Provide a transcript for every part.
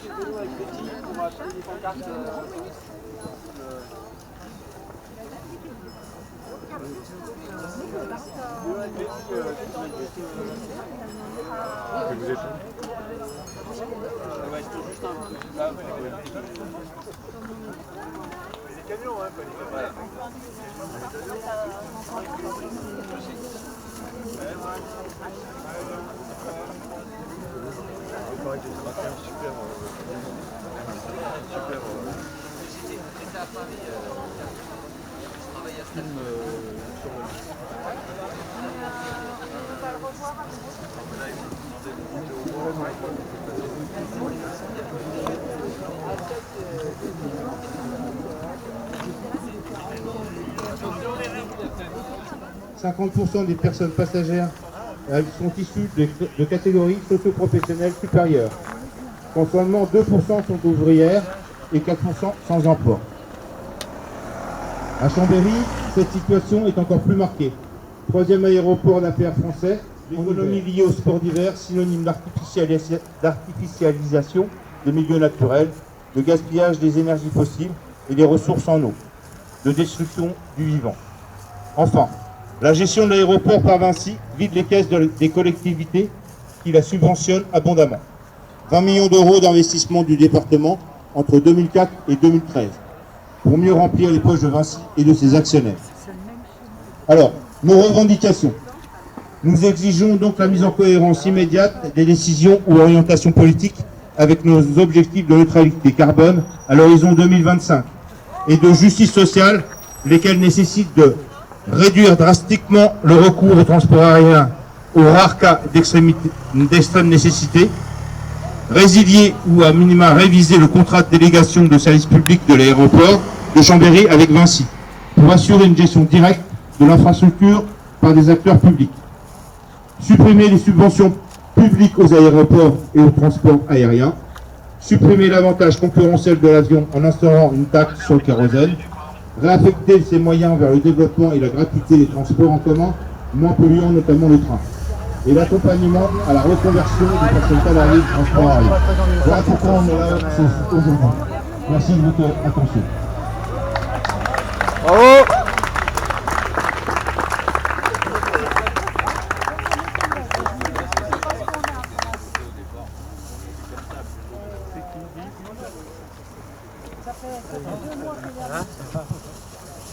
Vous êtes les camions, hein, voilà. « 50% des personnes passagères sont issues de catégories socio-professionnelles supérieures. Seulement 2% sont ouvrières et 4% sans emploi. À Chambéry, cette situation est encore plus marquée. Troisième aéroport d'affaires français, l'économie liée au sport d'hiver, synonyme d'artificialisation des milieux naturels, de gaspillage des énergies fossiles et des ressources en eau, de destruction du vivant. Enfin, la gestion de l'aéroport par Vinci vide les caisses des collectivités qui la subventionnent abondamment. 20 millions d'euros d'investissement du département entre 2004 et 2013 pour mieux remplir les poches de Vinci et de ses actionnaires. Alors, nos revendications. Nous exigeons donc la mise en cohérence immédiate des décisions ou orientations politiques avec nos objectifs de neutralité carbone à l'horizon 2025 et de justice sociale, lesquels nécessitent de réduire drastiquement le recours au transport aérien aux rares cas d'extrême nécessité, résilier ou à minima réviser le contrat de délégation de service public de l'aéroport de Chambéry avec Vinci pour assurer une gestion directe de l'infrastructure par des acteurs publics. Supprimer les subventions publiques aux aéroports et au transport aérien. Supprimer l'avantage concurrentiel de l'avion en instaurant une taxe sur le kérosène. Réaffecter ces moyens vers le développement et la gratuité des transports en commun, moins polluants, notamment le train. Et l'accompagnement à la reconversion des personnes salariées du transport aérien. Voilà pourquoi on est là aujourd'hui. Merci de votre attention. Bravo.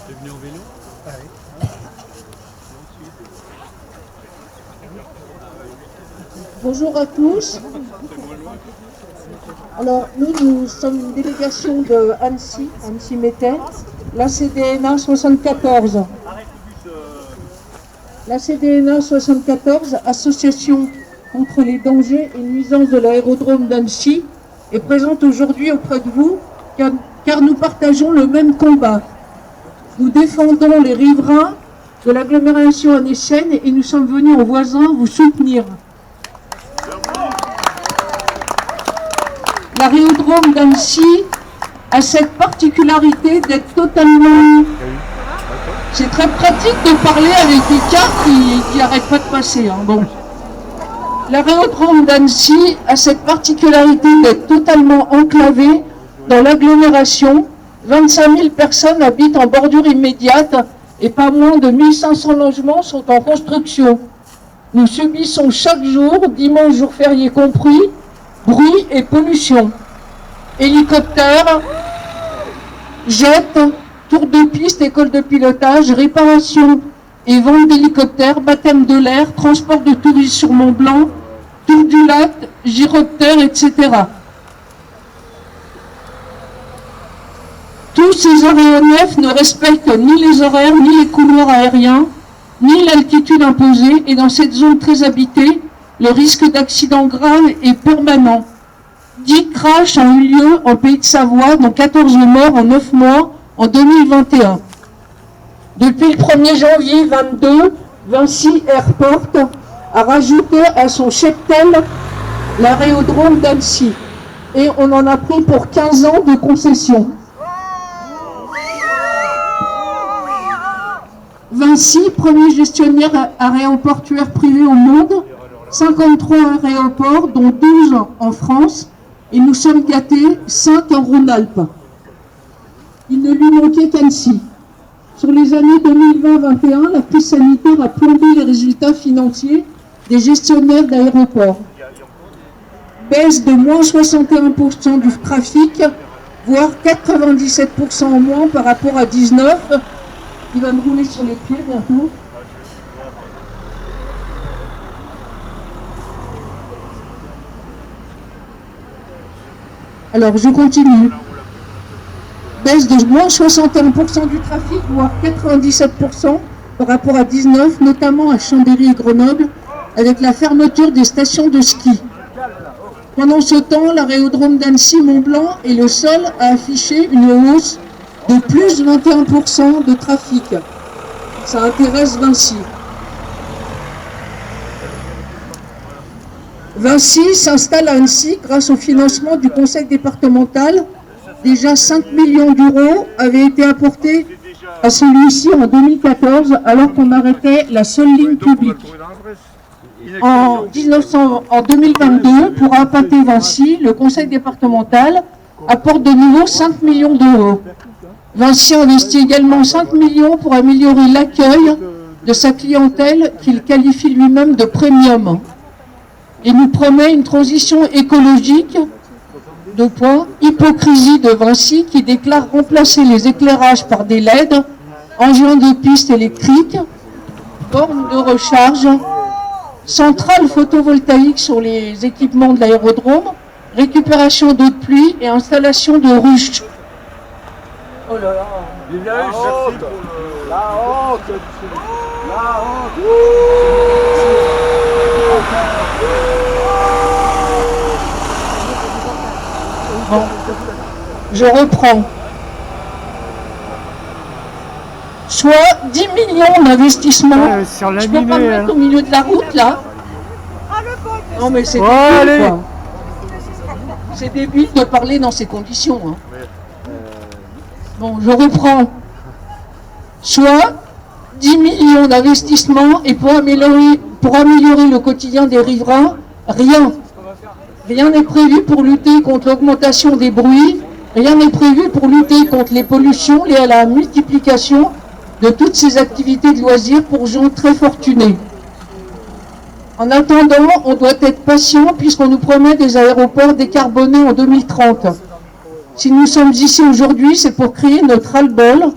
T'es venu en vélo? Bonjour à tous. Alors, nous sommes une délégation de Annecy Méthède, la CDNA 74. La CDNA 74, association contre les dangers et nuisances de l'aérodrome d'Annecy, est présente aujourd'hui auprès de vous car nous partageons le même combat. Nous défendons les riverains de l'agglomération annécienne et nous sommes venus en voisins vous soutenir. L'aérodrome d'Annecy a cette particularité d'être totalement... C'est très pratique de parler avec des cars qui n'arrêtent pas de passer. Hein. Bon. L'aérodrome d'Annecy a cette particularité d'être totalement enclavé dans l'agglomération. 25 000 personnes habitent en bordure immédiate et pas moins de 1500 logements sont en construction. Nous subissons chaque jour, dimanche, jour férié compris, bruit et pollution. Hélicoptères, jets, tours de piste, école de pilotage, réparation et vente d'hélicoptères, baptême de l'air, transport de touristes sur Mont Blanc, tour du lac, gyroptère, etc. Tous ces aéronefs ne respectent ni les horaires, ni les couloirs aériens, ni l'altitude imposée, et dans cette zone très habitée, le risque d'accident grave est permanent. 10 crashs ont eu lieu en Pays de Savoie, dont 14 morts en 9 mois en 2021. Depuis le 1er janvier 2022, Vinci Airport a rajouté à son cheptel l'aérodrome d'Annecy. Et on en a pris pour 15 ans de concession. Vinci, premier gestionnaire aéroportuaire privé au monde, 53 aéroports, dont 12 en France, Et nous sommes gâtés 5 en Rhône-Alpes. Il ne lui manquait qu'Annecy. Sur les années 2020-21, la crise sanitaire a plombé les résultats financiers des gestionnaires d'aéroports. Baisse de moins 61% du trafic, voire 97% en moins par rapport à 19. Il va me rouler sur les pieds bientôt. Alors, je continue. Baisse de moins 61% du trafic, voire 97% par rapport à 19, notamment à Chambéry et Grenoble, avec la fermeture des stations de ski. Pendant ce temps, l'aérodrome d'Annecy-Mont-Blanc est le seul à afficher une hausse de plus 21% de trafic. Ça intéresse Vinci. Vinci s'installe à Annecy grâce au financement du conseil départemental. Déjà 5 millions d'euros avaient été apportés à celui-ci en 2014, alors qu'on arrêtait la seule ligne publique. En 2022, pour appâter Vinci, le conseil départemental apporte de nouveau 5 millions d'euros. Vinci investit également 5 millions pour améliorer l'accueil de sa clientèle qu'il qualifie lui-même de premium. Et nous promet une transition écologique. Deux points. Hypocrisie de Vinci qui déclare remplacer les éclairages par des LED, engins de piste électriques, bornes de recharge, centrales photovoltaïques sur les équipements de l'aérodrome, récupération d'eau de pluie et installation de ruches. Oh là là. La honte. La honte. La honte. Bon. Je reprends. Soit 10 millions d'investissements. Je peux pas me mettre au milieu de la route là. Non mais c'est débile quoi. C'est débile de parler dans ces conditions. Hein. Bon, je reprends. Soit 10 millions d'investissements et pour améliorer le quotidien des riverains, rien. Rien n'est prévu pour lutter contre l'augmentation des bruits, rien n'est prévu pour lutter contre les pollutions liées à la multiplication de toutes ces activités de loisirs pour gens très fortunés. En attendant, on doit être patient puisqu'on nous promet des aéroports décarbonés en 2030. Si nous sommes ici aujourd'hui, c'est pour crier notre ras-le-bol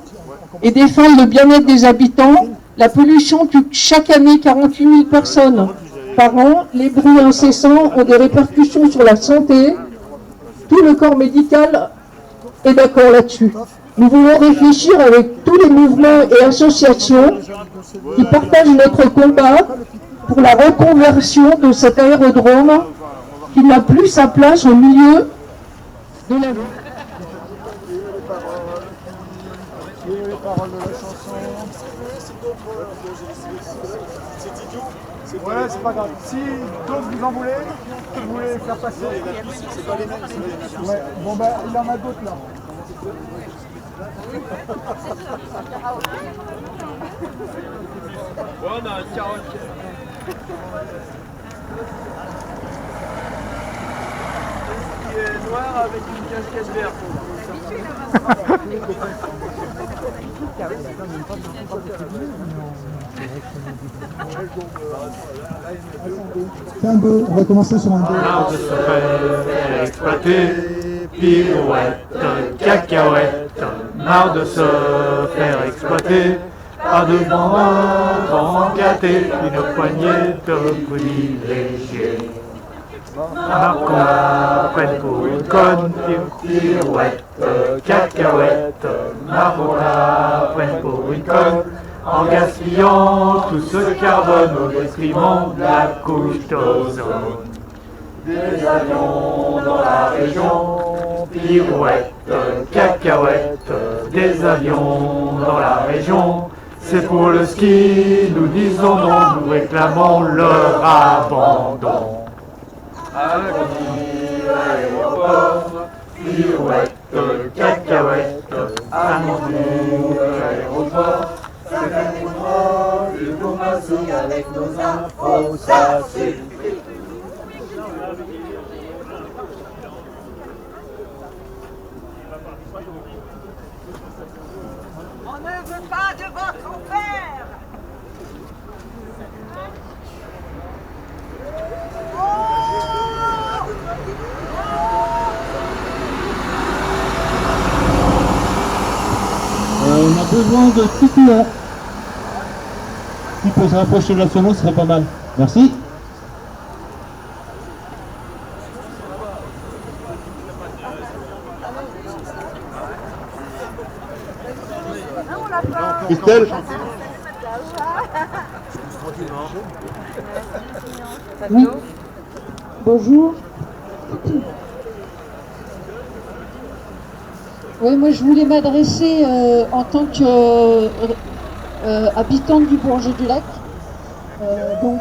et défendre le bien-être des habitants. La pollution tue chaque année 48 000 personnes par an. Les bruits incessants ont des répercussions sur la santé. Tout le corps médical est d'accord là-dessus. Nous voulons réfléchir avec tous les mouvements et associations qui partagent notre combat pour la reconversion de cet aérodrome qui n'a plus sa place au milieu de la ville. Les paroles de la chanson. Ouais, c'est pas grave. Si d'autres vous en voulez, vous voulez faire passer. C'est pas les mêmes. Ouais, bon ben il en a d'autres là. On a un carotte. Qui est noir avec une casquette verte. C'est un 2, on va commencer sur un 2. Marre de se faire exploiter, pirouette, cacahuète, marre de se faire exploiter, par de grands gâtés, une poignée de privilégiés. Marre qu'on la prenne pour une conne, pirouette, cacahuète, marre qu'on la prenne pour une conne, en gaspillant tout ce carbone au détriment de la couche d'ozone. Des avions dans la région, pirouette, cacahuète, des avions dans la région, c'est pour le ski, nous disons non, nous réclamons leur abandon. Avenue l'aéroport, pirouette, cacahuète, avenue l'aéroport. Chaque année une diplomatie avec nos impôts, ça suffit. besoin de tricolores. Qui peut se rapprocher de la sono, ce serait pas mal. Merci. Christelle. Oui. Bonjour. Oui, moi je voulais m'adresser en tant qu'habitante du Bourget du Lac. On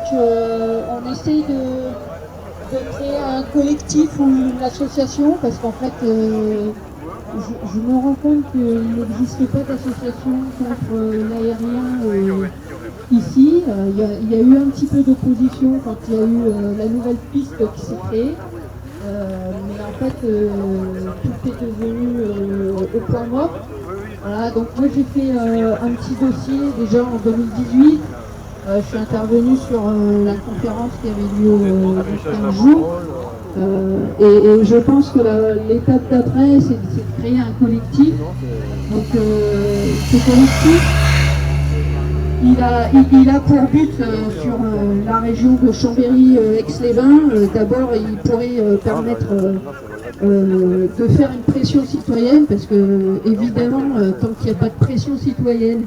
essaye de créer un collectif ou une association parce qu'en fait je me rends compte qu'il n'existe pas d'association contre l'aérien ici. Il y a eu un petit peu d'opposition quand il y a eu la nouvelle piste qui s'est créée. Mais en fait, tout est devenu au point mort. Voilà, donc moi j'ai fait un petit dossier déjà en 2018. Je suis intervenue sur la conférence qui avait lieu il y a 15 jours. Et je pense que l'étape d'après, c'est de créer un collectif. Donc ce collectif, il a pour but sur la région de Chambéry-Aix-les-Bains, d'abord il pourrait permettre de faire une pression citoyenne, parce que évidemment, tant qu'il n'y a pas de pression citoyenne,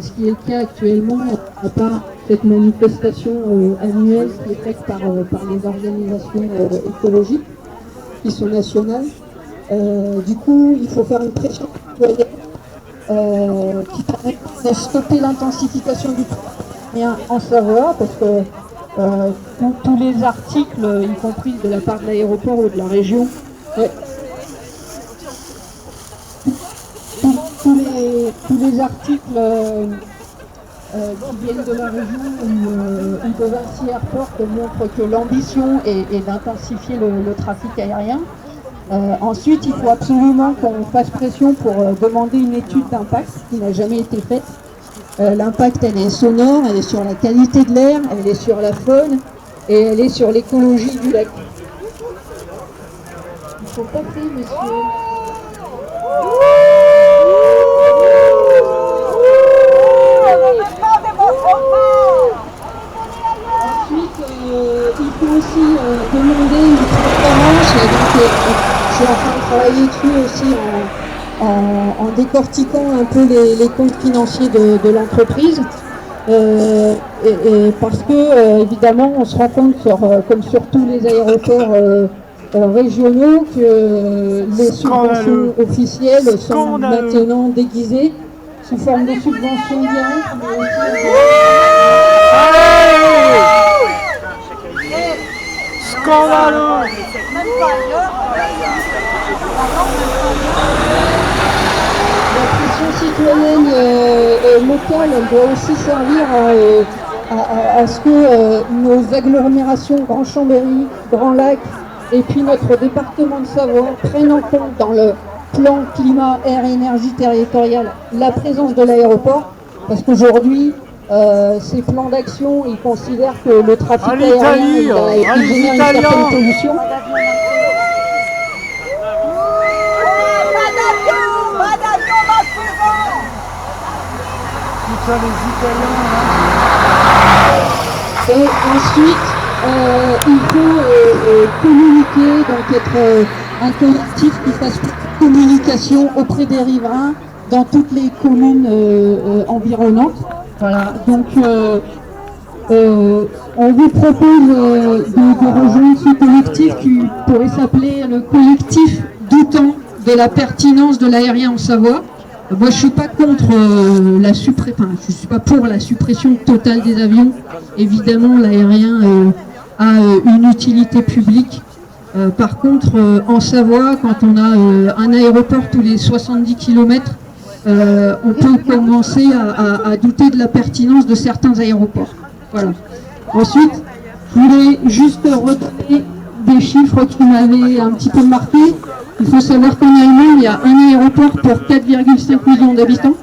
ce qui est le cas actuellement, à part cette manifestation annuelle qui est faite par les organisations écologiques qui sont nationales, du coup il faut faire une pression citoyenne qui permet de stopper l'intensification du trafic en Savoie, parce que tous les articles, y compris de la part de l'aéroport ou de la région, tous les articles qui viennent de la région ou de Vinci Airport montrent que l'ambition est d'intensifier le trafic aérien. Ensuite, il faut absolument qu'on fasse pression pour demander une étude d'impact qui n'a jamais été faite. L'impact, elle est sonore, elle est sur la qualité de l'air, elle est sur la faune et elle est sur l'écologie du lac. Il faut passer, monsieur. Ensuite, il faut aussi demander une transparence. Je suis en train de travailler dessus aussi en décortiquant un peu les comptes financiers de l'entreprise. Parce que, évidemment, on se rend compte, comme sur tous les aéroports régionaux, que les subventions officielles sont maintenant déguisées sous forme de subventions directes. Scandaleux! La pression citoyenne locale, elle doit aussi servir à ce que nos agglomérations Grand Chambéry, Grand Lac et puis notre département de Savoie prennent en compte dans le plan climat, air et énergie territoriale la présence de l'aéroport, parce qu'aujourd'hui ces plans d'action, ils considèrent que le trafic aérien il génère une certaine pollution. Et ensuite, il faut communiquer, donc être un collectif qui fasse communication auprès des riverains dans toutes les communes environnantes. Voilà, donc on vous propose de rejoindre ce collectif qui pourrait s'appeler le collectif doutant de la pertinence de l'aérien en Savoie. Moi, je suis pas contre je suis pas pour la suppression totale des avions. Évidemment, l'aérien a une utilité publique. Par contre, en Savoie, quand on a un aéroport tous les 70 km, on peut commencer à douter de la pertinence de certains aéroports. Voilà. Ensuite, je voulais juste redonner des chiffres qui m'avaient un petit peu marqué. Il faut savoir qu'en Allemagne, il y a un aéroport pour 4,5 millions d'habitants.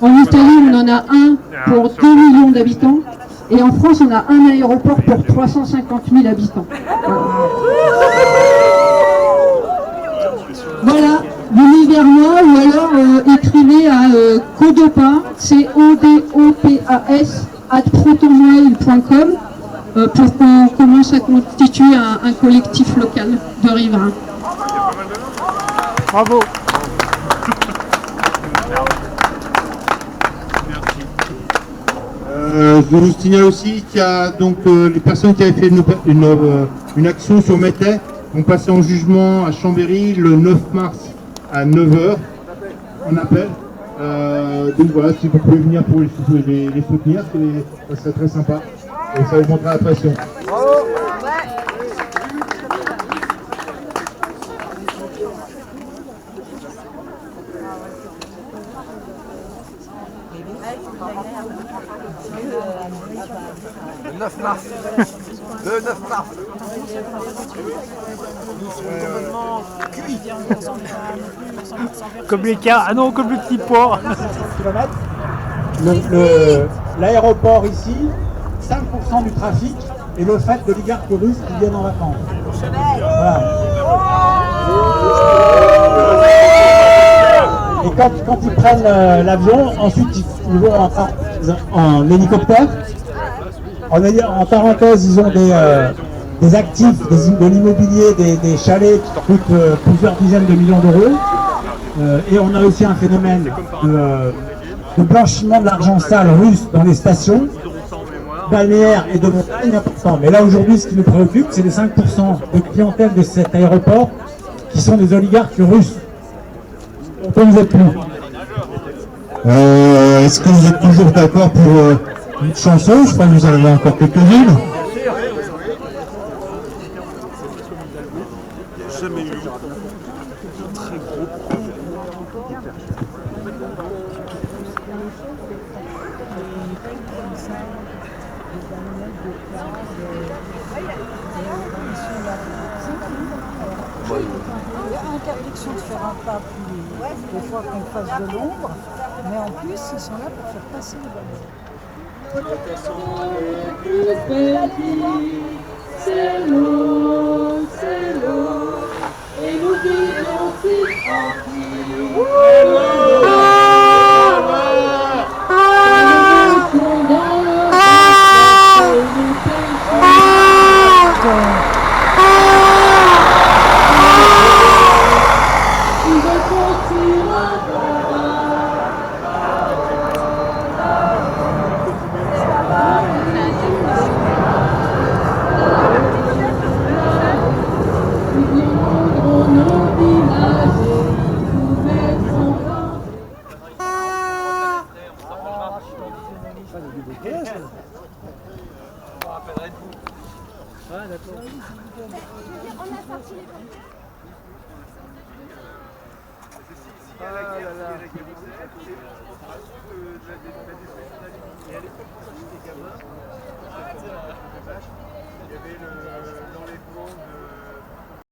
En Italie, on en a un pour 2 millions d'habitants. Et en France, on a un aéroport pour 350 000 habitants. Voilà. l'Univernois, ou alors écrivez à Codopas, CODOPAS, @protonmail.com pour qu'on commence à constituer un collectif local de riverains. Bravo. Je vous signale aussi qu'il y a donc les personnes qui avaient fait une action sur Métais vont passer en jugement à Chambéry le 9 mars à 9 h en appel. Donc voilà, si vous pouvez venir pour les soutenir, ça serait très sympa et ça augmentera la pression. Le 9 mars. Le 9 mars. Comme les cas, ah non, comme le petit port. L'aéroport ici, 5% du trafic et le fait d'oligarques russes qui viennent en vacances. Voilà. Et quand ils prennent l'avion, ensuite ils vont en hélicoptère. En parenthèse, ils ont des actifs, de l'immobilier, des chalets qui coûtent plusieurs dizaines de millions d'euros. Et on a aussi un phénomène de blanchiment de l'argent sale russe dans les stations balnéaires et de montagne important. Mais là aujourd'hui, ce qui nous préoccupe, c'est les 5% de clientèle de cet aéroport qui sont des oligarques russes. On ne vous êtes plus. Est-ce que vous êtes toujours d'accord pour une chanson? Je crois que vous en avez encore quelques-unes. Jamais eu très gros projet. Interdiction de faire un pas plus des fois qu'on fasse de l'ombre, mais en plus ils sont là pour faire passer les ballons. C'est l'eau, et nous vivons si Il y avait l'enlèvement de